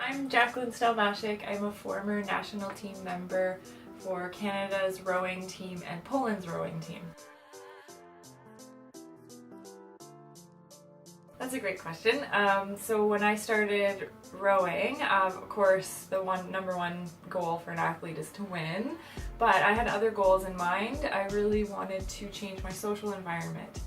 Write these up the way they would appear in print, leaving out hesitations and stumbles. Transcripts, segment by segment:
I'm Jaclyn Stelmaszyk. I'm a former national team member for Canada's rowing team and Poland's rowing team. That's a great question. So when I started rowing, of course the number one goal for an athlete is to win, but I had other goals in mind. I really wanted to change my social environment.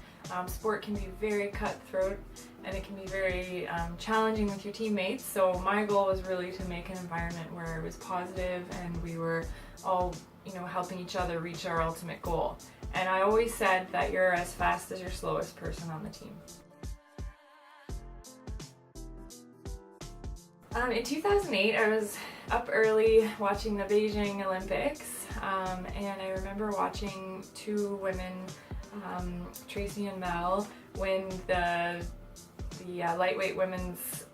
Sport can be very cutthroat and it can be very challenging with your teammates, so my goal was really to make an environment where it was positive and we were all helping each other reach our ultimate goal. And I always said that you're as fast as your slowest person on the team. In 2008, I was up early watching the Beijing Olympics, and I remember watching two women, Tracy and Mel, win the lightweight women's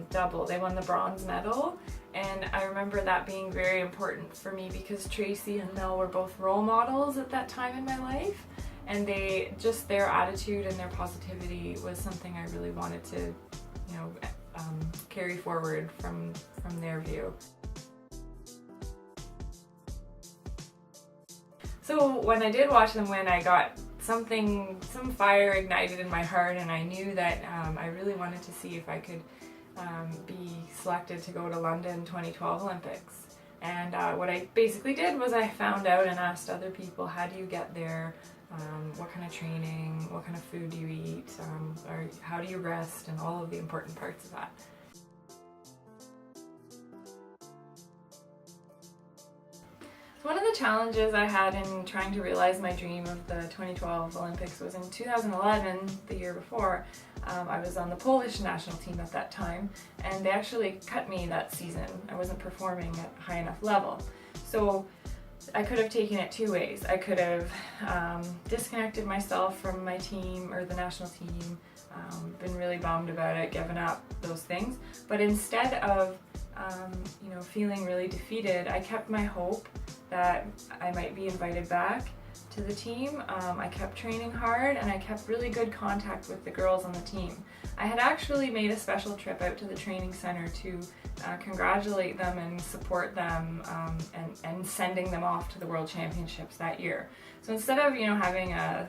double. They won the bronze medal, and I remember that being very important for me because Tracy and Mel were both role models at that time in my life, and their attitude and their positivity was something I really wanted to, carry forward from their view. So when I did watch them win, I got some fire ignited in my heart, and I knew that I really wanted to see if I could be selected to go to London 2012 Olympics. And what I basically did was I found out and asked other people, how do you get there? What kind of training, what kind of food do you eat, or how do you rest, and all of the important parts of that. One of the challenges I had in trying to realize my dream of the 2012 Olympics was in 2011, the year before. I was on the Polish national team at that time, and they actually cut me that season. I wasn't performing at a high enough level. So I could have taken it two ways. I could have disconnected myself from my team or the national team, been really bummed about it, given up those things. But instead of feeling really defeated, I kept my hope that I might be invited back to the team. I kept training hard, and I kept really good contact with the girls on the team. I had actually made a special trip out to the training center to congratulate them and support them, and sending them off to the World Championships that year. So instead of having a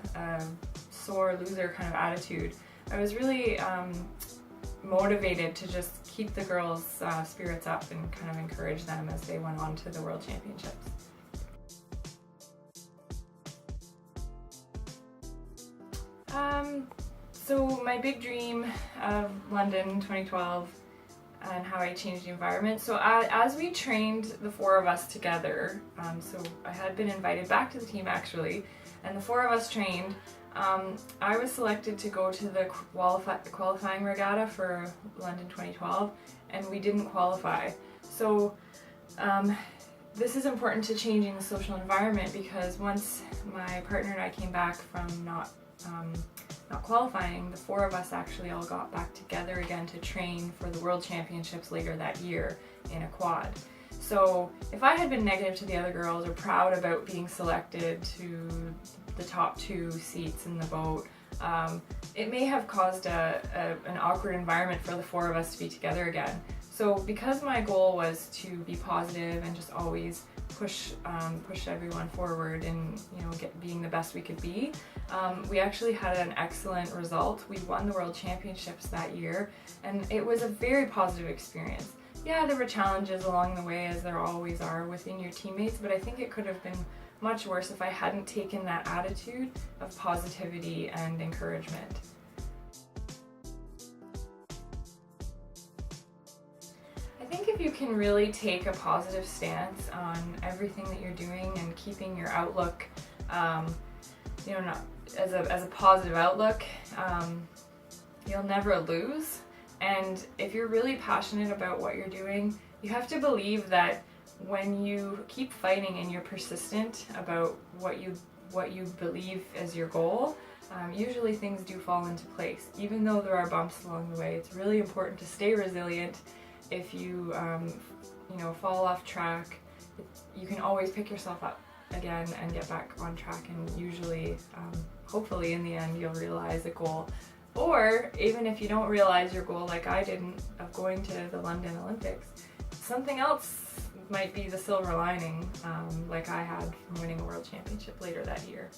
sore loser kind of attitude, I was really motivated to just keep the girls' spirits up and kind of encourage them as they went on to the World Championships. So my big dream of London 2012 and how I changed the environment. So as we trained, the four of us together, so I had been invited back to the team actually, and the four of us trained. I was selected to go to the qualifying regatta for London 2012, and we didn't qualify. So this is important to changing the social environment, because once my partner and I came back from not qualifying, the four of us actually all got back together again to train for the World Championships later that year in a quad. So if I had been negative to the other girls or proud about being selected to the top two seats in the boat, it may have caused an awkward environment for the four of us to be together again. So because my goal was to be positive and just always push everyone forward and being the best we could be, we actually had an excellent result. We won the World Championships that year, and it was a very positive experience. Yeah, there were challenges along the way, as there always are within your teammates, but I think it could have been much worse if I hadn't taken that attitude of positivity and encouragement. I think if you can really take a positive stance on everything that you're doing and keeping your outlook, not as a positive outlook, you'll never lose. And if you're really passionate about what you're doing, you have to believe that when you keep fighting and you're persistent about what you believe is your goal, usually things do fall into place. Even though there are bumps along the way, it's really important to stay resilient. If you fall off track, you can always pick yourself up again and get back on track, and usually, hopefully in the end, you'll realize a goal. Or even if you don't realize your goal like I didn't, of going to the London Olympics, something else might be the silver lining, like I had from winning a world championship later that year.